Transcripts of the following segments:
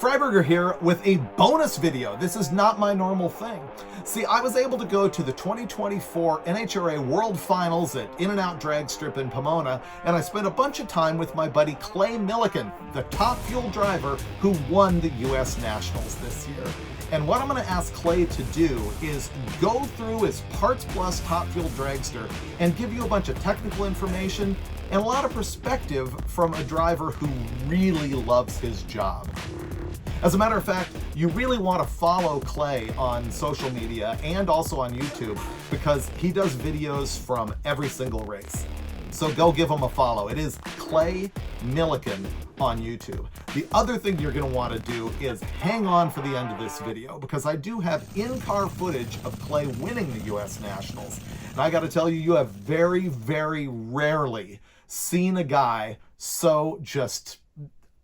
HeyFreiburger here with a bonus video. This is not my normal thing. See, I was able to go to the 2024 NHRA World Finals at In-N-Out Dragster in Pomona, and I spent a bunch of time with my buddy Clay Millican, the top fuel driver who won the US Nationals this year. And what I'm going to ask Clay to do is go through his Parts Plus Top Fuel Dragster and give you a bunch of technical information and a lot of perspective from a driver who really loves his job. As a matter of fact, you really want to follow Clay on social media and also on YouTube because he does videos from every single race. So go give him a follow. It is Clay Millican on YouTube. The other thing you're going to want to do is hang on for the end of this video because I do have in-car footage of Clay winning the US Nationals. And I got to tell you, you have very, very rarely seen a guy so just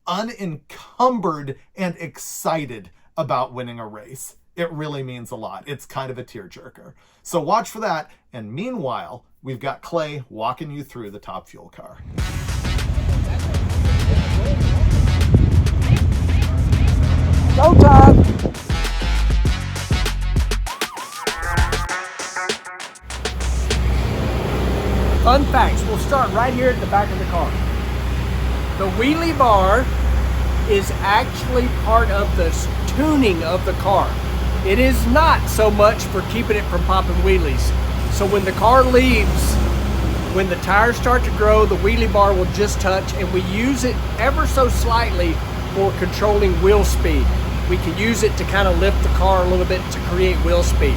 unencumbered and excited about winning a race. It really means a lot. It's kind of a tearjerker. So watch for that. And meanwhile, we've got Clay walking you through the Top Fuel car. Go time! Fun facts. We'll start right here at the back of the car. The wheelie bar is actually part of the tuning of the car. It is not so much for keeping it from popping wheelies. So when the car leaves, when the tires start to grow, the wheelie bar will just touch, and we use it ever so slightly for controlling wheel speed. We can use it to kind of lift the car a little bit to create wheel speed.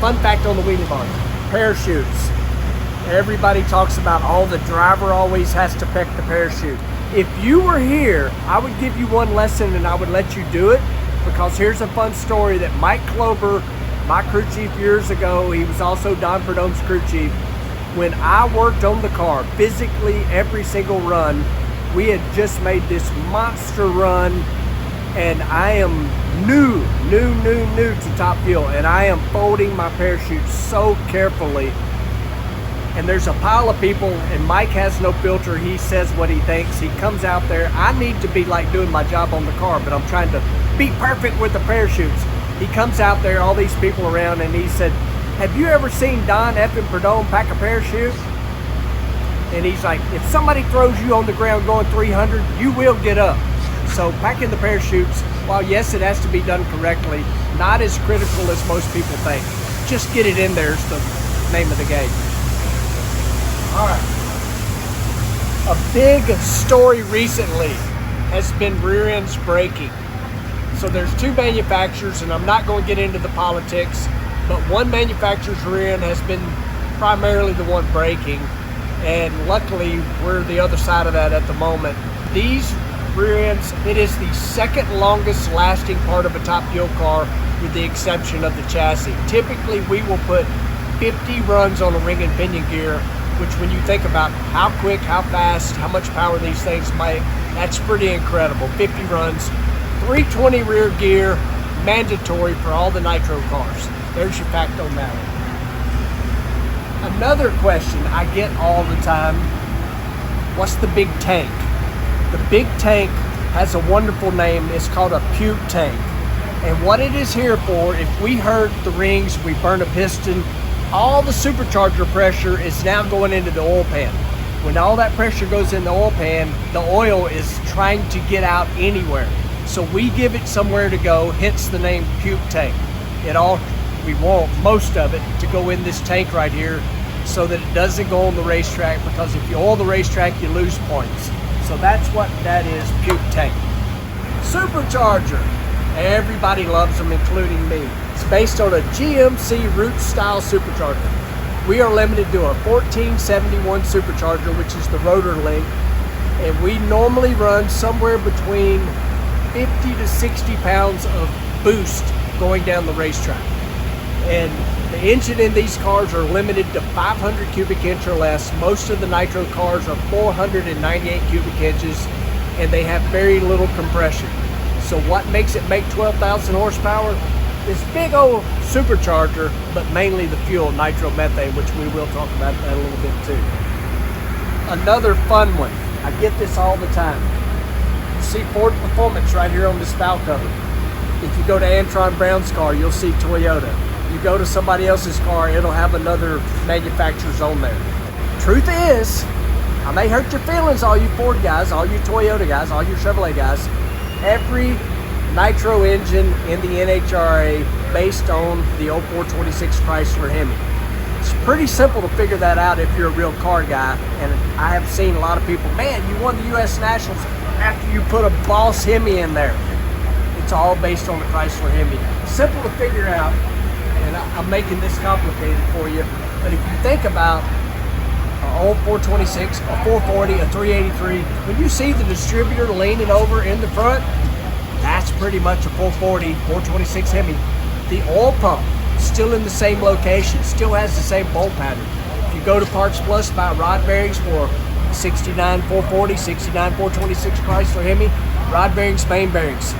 Fun fact on the wheelie bar, parachutes. Everybody talks about, oh, the driver always has to peck the parachute. If you were here, I would give you one lesson and I would let you do it, because here's a fun story that Mike Klober, my crew chief years ago, he was also Don Perdome's crew chief. When I worked on the car, physically every single run, we had just made this monster run, and I am new to Top Fuel, and I am folding my parachute so carefully. And there's a pile of people, and Mike has no filter. He says what he thinks. He comes out there. I need to be like doing my job on the car, but I'm trying to be perfect with the parachutes. He comes out there, all these people around, and he said, have you ever seen Don effing Perdome pack a parachute? And he's like, if somebody throws you on the ground going 300, you will get up. So packing the parachutes, while yes, it has to be done correctly, not as critical as most people think. Just get it in there is the name of the game. All right. A big story recently has been rear ends braking. So there's two manufacturers, and I'm not going to get into the politics, but one manufacturer's rear end has been primarily the one braking, and luckily we're the other side of that at the moment. These rear ends, it is the second longest lasting part of a Top Fuel car with the exception of the chassis. Typically we will put 50 runs on a ring and pinion gear, which when you think about how quick, how fast, how much power these things make, that's pretty incredible. 50 runs, 320 rear gear, mandatory for all the nitro cars. There's your fact on that one. Another question I get all the time, what's the big tank? The big tank has a wonderful name. It's called a Puke tank. And what it is here for, if we hurt the rings, we burn a piston, all the supercharger pressure is now going into the oil pan. When all that pressure goes in the oil pan, the oil is trying to get out anywhere. So we give it somewhere to go, hence the name Puke tank. We want most of it to go in this tank right here so that it doesn't go on the racetrack, because if you oil the racetrack, you lose points. So that's what that is, Puke tank. Supercharger. Everybody loves them, including me. It's based on a GMC Root style supercharger. We are limited to a 1471 supercharger, which is the rotor link, and we normally run somewhere between 50 to 60 pounds of boost going down the racetrack. And the engine in these cars are limited to 500 cubic inch or less. Most of the nitro cars are 498 cubic inches, and they have very little compression. So what makes it make 12,000 horsepower? This big old supercharger, but mainly the fuel, nitromethane, which we will talk about that a little bit too. Another fun one, I get this all the time. You'll see Ford Performance right here on this valve cover. If you go to Antron Brown's car, you'll see Toyota. You go to somebody else's car, it'll have another manufacturer's on there. Truth is, I may hurt your feelings, all you Ford guys, all you Toyota guys, all you Chevrolet guys. Every nitro engine in the NHRA based on the 0426 Chrysler Hemi. It's pretty simple to figure that out if you're a real car guy. And I have seen a lot of people, man, you won the US Nationals after you put a Boss Hemi in there. It's all based on the Chrysler Hemi. Simple to figure out, and I'm making this complicated for you, but if you think about an old 426, a 440, a 383, when you see the distributor leaning over in the front, that's pretty much a 440, 426 Hemi. The oil pump, still in the same location, still has the same bolt pattern. If you go to Parts Plus, buy rod bearings for 69 440, 69 426 Chrysler Hemi, rod bearings, main bearings.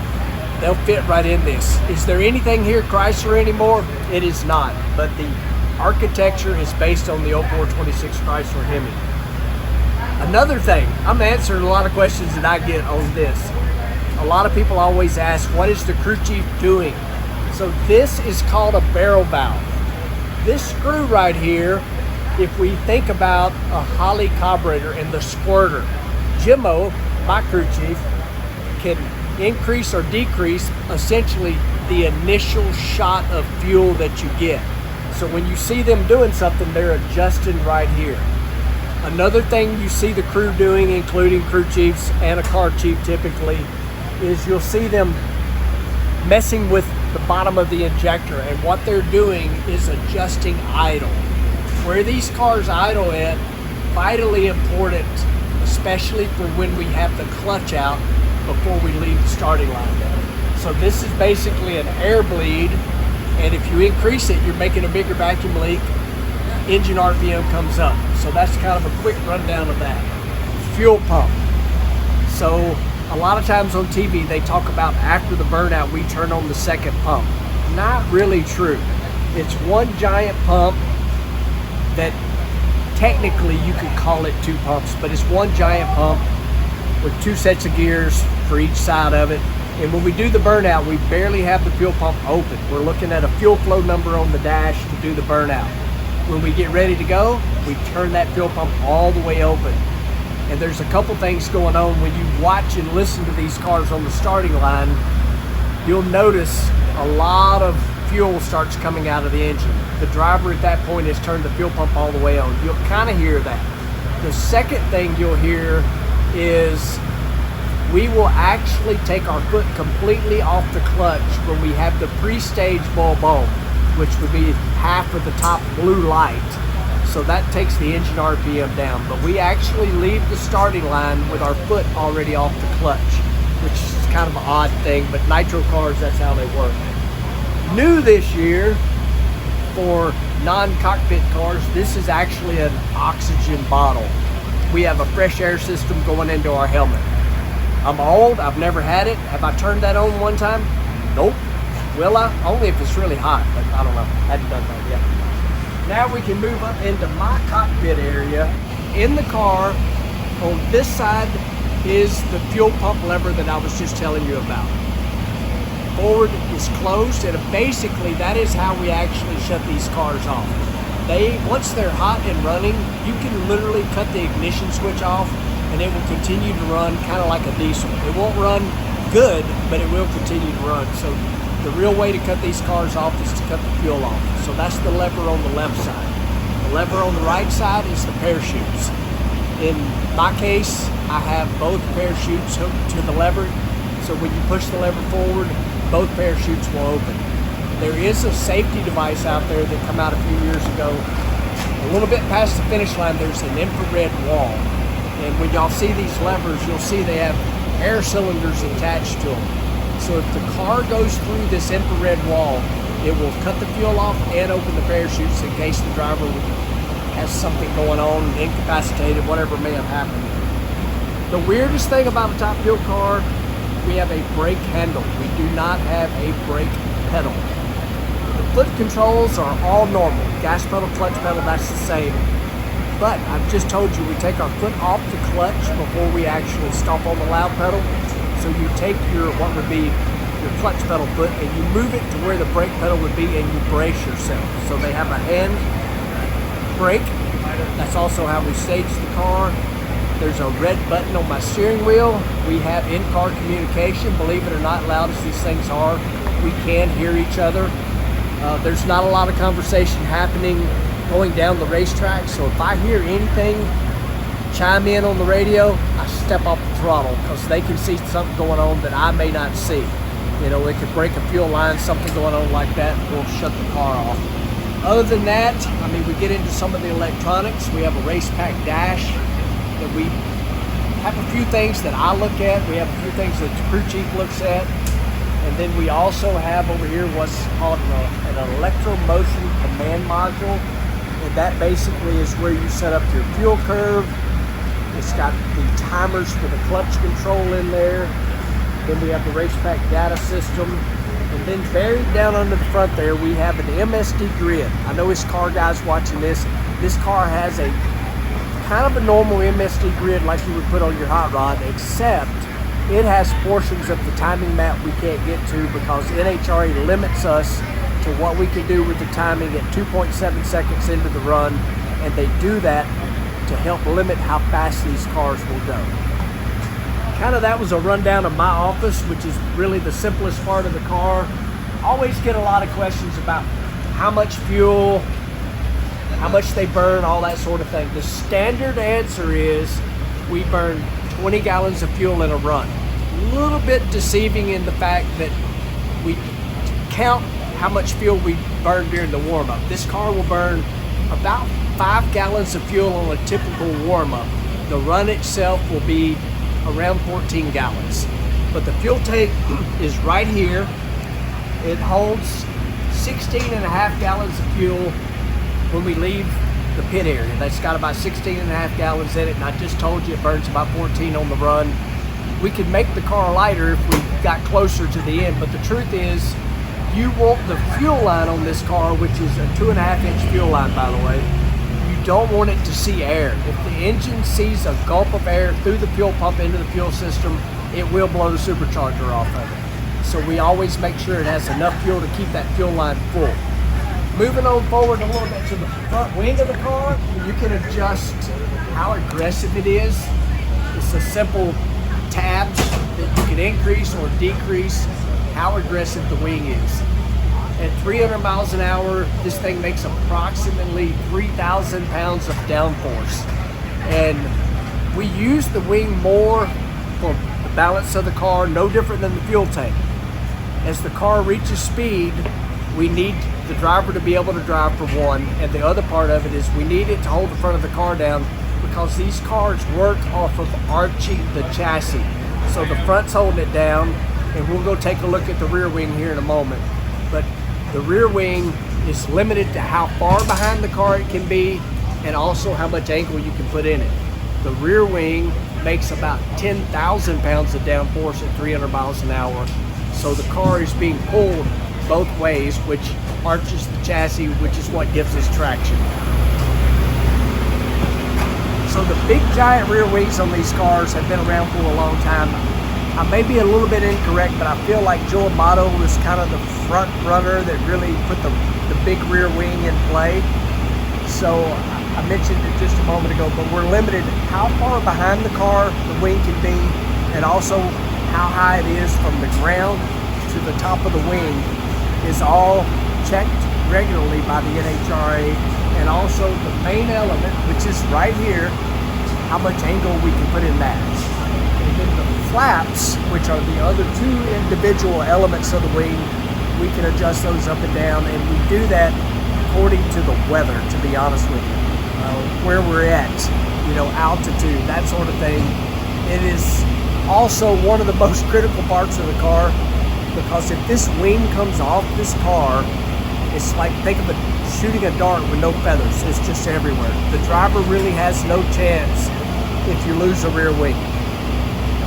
They'll fit right in this. Is there anything here Chrysler anymore? It is not, but the architecture is based on the 0426 Chrysler Hemi. Another thing, I'm answering a lot of questions that I get on this. A lot of people always ask, what is the crew chief doing? So this is called a barrel valve. This screw right here, if we think about a Holley carburetor and the squirter, Jimmo, my crew chief, can increase or decrease essentially the initial shot of fuel that you get. So when you see them doing something, they're adjusting right here. Another thing you see the crew doing, including crew chiefs and a car chief typically, is you'll see them messing with the bottom of the injector, and what they're doing is adjusting idle. Where these cars idle at, vitally important, especially for when we have the clutch out before we leave the starting line. So this is basically an air bleed, and if you increase it, you're making a bigger vacuum leak, engine RPM comes up. So that's kind of a quick rundown of that. Fuel pump. So a lot of times on TV, they talk about after the burnout, we turn on the second pump. Not really true. It's one giant pump that technically you could call it two pumps, but it's one giant pump with two sets of gears for each side of it. And when we do the burnout, we barely have the fuel pump open. We're looking at a fuel flow number on the dash to do the burnout. When we get ready to go, we turn that fuel pump all the way open. And there's a couple things going on when you watch and listen to these cars on the starting line. You'll notice a lot of fuel starts coming out of the engine. The driver at that point has turned the fuel pump all the way on. You'll kind of hear that. The second thing you'll hear is we will actually take our foot completely off the clutch when we have the pre-stage bulb, which would be half of the top blue light. So that takes the engine RPM down. But we actually leave the starting line with our foot already off the clutch, which is kind of an odd thing, but nitro cars, that's how they work. New this year for non-cockpit cars, this is actually an oxygen bottle. We have a fresh air system going into our helmet. I'm old, I've never had it. Have I turned that on one time? Nope. Will I? Only if it's really hot, but I don't know. I hadn't done that yet. Now we can move up into my cockpit area. In the car, on this side is the fuel pump lever that I was just telling you about. Forward is closed, and basically that is how we actually shut these cars off. Once they're hot and running, you can literally cut the ignition switch off and it will continue to run kind of like a diesel. It won't run good, but it will continue to run. So the real way to cut these cars off is to cut the fuel off. So that's the lever on the left side. The lever on the right side is the parachutes. In my case, I have both parachutes hooked to the lever. So when you push the lever forward, both parachutes will open. There is a safety device out there that came out a few years ago. A little bit past the finish line, there's an infrared wall. And when y'all see these levers, you'll see they have air cylinders attached to them. So if the car goes through this infrared wall, it will cut the fuel off and open the parachutes in case the driver has something going on, incapacitated, whatever may have happened. The weirdest thing about a top fuel car, we have a brake handle. We do not have a brake pedal. The foot controls are all normal. Gas pedal, clutch pedal, that's the same. But I've just told you we take our foot off the clutch before we actually stomp on the loud pedal. So you take your, what would be your clutch pedal foot, and you move it to where the brake pedal would be, and you brace yourself. So they have a hand brake. That's also how we stage the car. There's a red button on my steering wheel. We have in-car communication. Believe it or not, loud as these things are, we can hear each other. There's not a lot of conversation happening going down the racetrack, so if I hear anything chime in on the radio, I step off the throttle because they can see something going on that I may not see. You know, it could break a fuel line, something going on like that, we'll shut the car off. Other than that, I mean, we get into some of the electronics. We have a race pack dash that we have a few things that I look at. We have a few things that the crew chief looks at. And then we also have over here what's called an electro-motion command module. And that basically is where you set up your fuel curve. It's got the timers for the clutch control in there. Then we have the race pack data system. And then buried down under the front there, we have an MSD grid. I know his car guys watching this. This car has a kind of a normal MSD grid like you would put on your hot rod, except it has portions of the timing map we can't get to because NHRA limits us to what we can do with the timing at 2.7 seconds into the run, and they do that to help limit how fast these cars will go. Kind of that was a rundown of my office, which is really the simplest part of the car. Always get a lot of questions about how much fuel, how much they burn, all that sort of thing. The standard answer is we burn 20 gallons of fuel in a run. A little bit deceiving in the fact that we count how much fuel we burn during the warm-up. This car will burn about 5 gallons of fuel on a typical warm-up. The run itself will be around 14 gallons. But the fuel tank is right here. It holds 16.5 gallons of fuel when we leave the pit area. That's got about 16.5 gallons in it, and I just told you it burns about 14 on the run. We could make the car lighter if we got closer to the end, but the truth is, you want the fuel line on this car, which is a 2.5-inch fuel line, by the way. You don't want it to see air. If the engine sees a gulp of air through the fuel pump into the fuel system, it will blow the supercharger off of it. So we always make sure it has enough fuel to keep that fuel line full. Moving on forward a little bit to the front wing of the car, you can adjust how aggressive it is. It's a simple tabs that you can increase or decrease how aggressive the wing is. At 300 miles an hour, this thing makes approximately 3,000 pounds of downforce. And we use the wing more for the balance of the car, no different than the fuel tank. As the car reaches speed, we need the driver to be able to drive for one, and the other part of it is we need it to hold the front of the car down because these cars work off of arching the chassis. So the front's holding it down, and we'll go take a look at the rear wing here in a moment. But the rear wing is limited to how far behind the car it can be and also how much angle you can put in it. The rear wing makes about 10,000 pounds of downforce at 300 miles an hour. So the car is being pulled both ways, which arches the chassis, which is what gives us traction. So the big giant rear wings on these cars have been around for a long time. I may be a little bit incorrect, but I feel like Joe Amato was kind of the front runner that really put the big rear wing in play. So I mentioned it just a moment ago, but we're limited how far behind the car the wing can be, and also how high it is from the ground to the top of the wing is all checked regularly by the NHRA, and also the main element, which is right here, how much angle we can put in that. And then the flaps, which are the other two individual elements of the wing, we can adjust those up and down, and we do that according to the weather, to be honest with you. Where we're at, you know, altitude, that sort of thing. It is also one of the most critical parts of the car, because if this wing comes off this car, it's like, think of it shooting a dart with no feathers. It's just everywhere. The driver really has no chance if you lose a rear wing.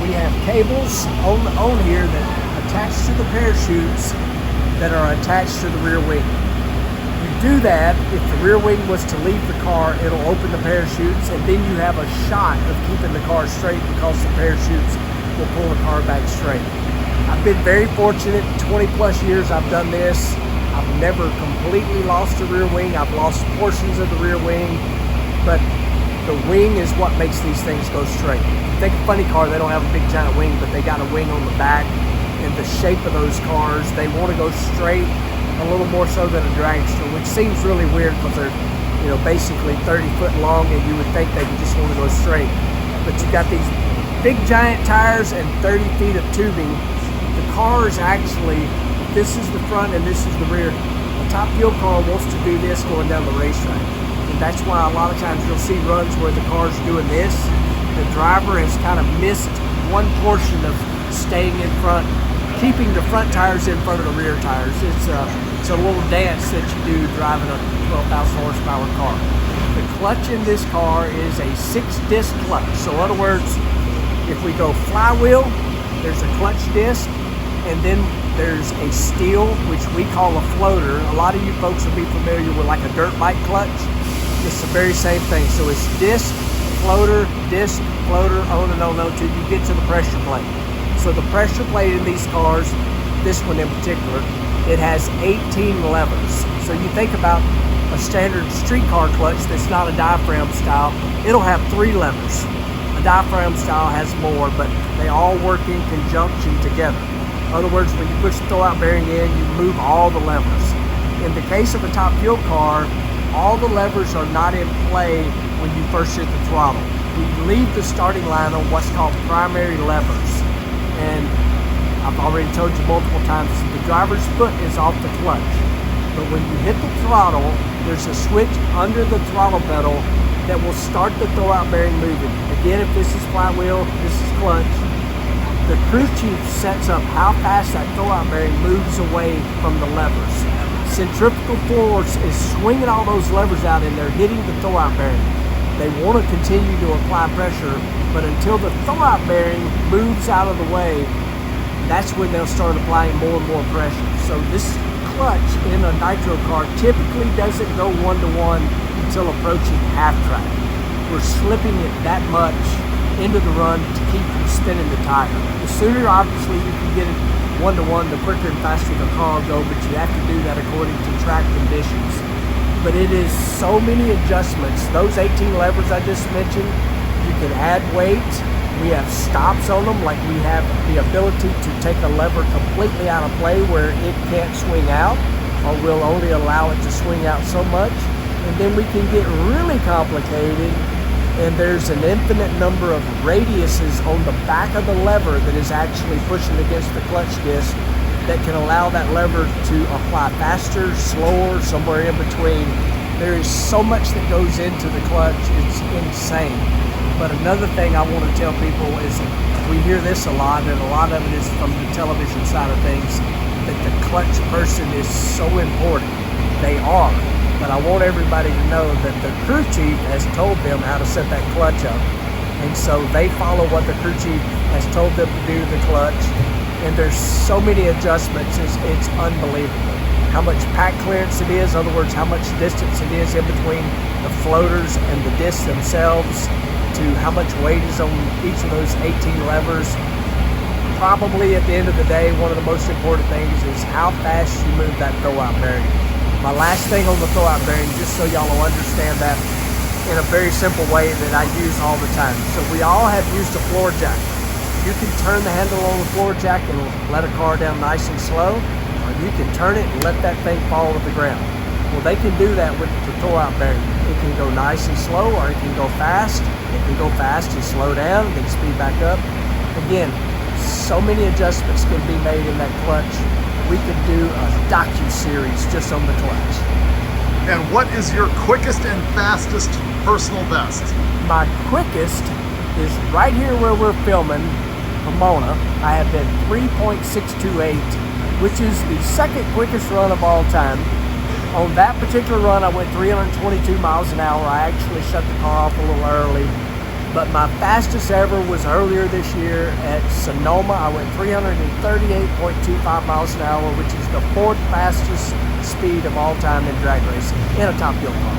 We have cables on here that attach to the parachutes that are attached to the rear wing. You do that, if the rear wing was to leave the car, it'll open the parachutes, and then you have a shot of keeping the car straight because the parachutes will pull the car back straight. I've been very fortunate. 20 plus years I've done this. I've never completely lost the rear wing. I've lost portions of the rear wing, but the wing is what makes these things go straight. You think a funny car, they don't have a big giant wing, but they got a wing on the back. And the shape of those cars, they want to go straight a little more so than a dragster, which seems really weird because they're, you know, basically 30 foot long, and you would think they would just want to go straight. But you got these big giant tires and 30 feet of tubing. The car is actually, this is the front and this is the rear. A top fuel car wants to do this going down the racetrack. And that's why a lot of times you'll see runs where the car's doing this. The driver has kind of missed one portion of staying in front, keeping the front tires in front of the rear tires. It's a little dance that you do driving a 12,000 horsepower car. The clutch in this car is a 6-disc clutch. So in other words, if we go flywheel, there's a clutch disc, and then there's a steel, which we call a floater. A lot of you folks will be familiar with like a dirt bike clutch. It's the very same thing. So it's disc, floater, on and on until you get to the pressure plate. So the pressure plate in these cars, this one in particular, it has 18 levers. So you think about a standard street car clutch that's not a diaphragm style, it'll have 3 levers. A diaphragm style has more, but they all work in conjunction together. In other words, when you push the throwout bearing in, you move all the levers. In the case of a top fuel car, all the levers are not in play when you first hit the throttle. We leave the starting line on what's called primary levers. And I've already told you multiple times, the driver's foot is off the clutch. But when you hit the throttle, there's a switch under the throttle pedal that will start the throwout bearing moving. Again, if this is flywheel, this is clutch. The crew chief sets up how fast that throwout bearing moves away from the levers. Centrifugal force is swinging all those levers out and they're hitting the throwout bearing. They want to continue to apply pressure, but until the throwout bearing moves out of the way, that's when they'll start applying more and more pressure. So this clutch in a nitro car typically doesn't go one-to-one until approaching half track. We're slipping it that much into the run to keep from spinning the tire. The sooner, obviously, you can get it one-to-one, the quicker and faster the car will go, but you have to do that according to track conditions. But it is so many adjustments. Those 18 levers I just mentioned, you can add weight. We have stops on them, like we have the ability to take a lever completely out of play where it can't swing out, or we'll only allow it to swing out so much. And then we can get really complicated, and there's an infinite number of radiuses on the back of the lever that is actually pushing against the clutch disc that can allow that lever to apply faster, slower, somewhere in between. There is so much that goes into the clutch, it's insane. But another thing I want to tell people is we hear this a lot, and a lot of it is from the television side of things, that the clutch person is so important. They are. But I want everybody to know that the crew chief has told them how to set that clutch up. And so they follow what the crew chief has told them to do, the clutch. And there's so many adjustments, it's unbelievable. How much pack clearance it is, in other words, how much distance it is in between the floaters and the discs themselves, to how much weight is on each of those 18 levers. Probably at the end of the day, one of the most important things is how fast you move that throwout bearing. My last thing on the throwout bearing, just so y'all will understand that in a very simple way that I use all the time. So we all have used a floor jack. You can turn the handle on the floor jack and let a car down nice and slow, or you can turn it and let that thing fall to the ground. Well, they can do that with the throwout bearing. It can go nice and slow, or it can go fast. It can go fast and slow down, then speed back up. Again, so many adjustments can be made in that clutch. We could do a docu-series just on the clutch. And what is your quickest and fastest personal best? My quickest is right here where we're filming, Pomona. I have been 3.628, which is the second quickest run of all time. On that particular run, I went 322 miles an hour. I actually shut the car off a little early. But my fastest ever was earlier this year at Sonoma. I went 338.25 miles an hour, which is the 4th fastest speed of all time in drag racing in a top fuel car.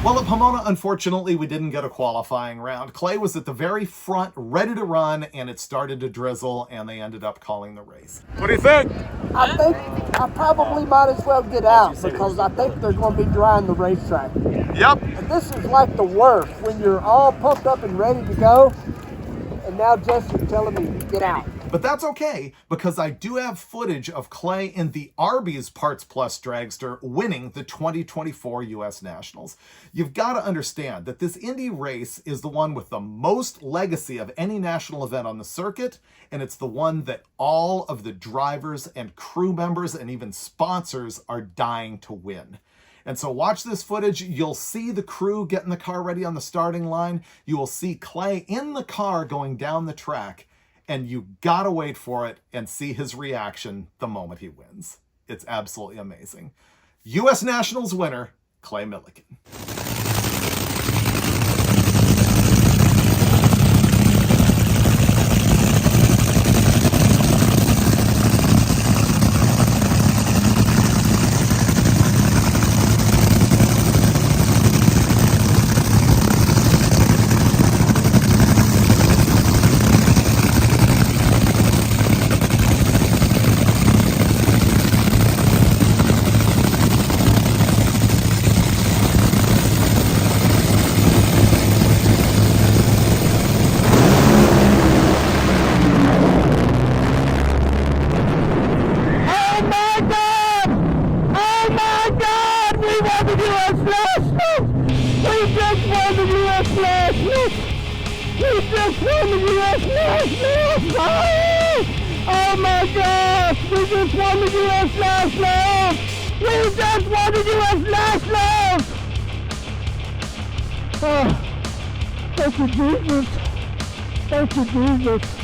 Well, at Pomona, unfortunately, we didn't get a qualifying round. Clay was at the very front, ready to run, and it started to drizzle, and they ended up calling the race. What do you think? I think I probably might as well get out because I think they're going to be drying the racetrack. Yep. And this is like the worst when you're all pumped up and ready to go, and now Jesse's telling me to get out. But that's okay, because I do have footage of Clay in the Arby's Parts Plus Dragster winning the 2024 U.S. Nationals. You've got to understand that this Indy race is the one with the most legacy of any national event on the circuit, and it's the one that all of the drivers and crew members and even sponsors are dying to win. And so watch this footage. You'll see the crew getting the car ready on the starting line. You will see Clay in the car going down the track. And you gotta wait for it and see his reaction the moment he wins. It's absolutely amazing. U.S. Nationals winner, Clay Millican. Oh my gosh! We just won the U.S. Nationals! We just won the U.S. Nationals! Oh, thank you, Jesus. Thank you, Jesus.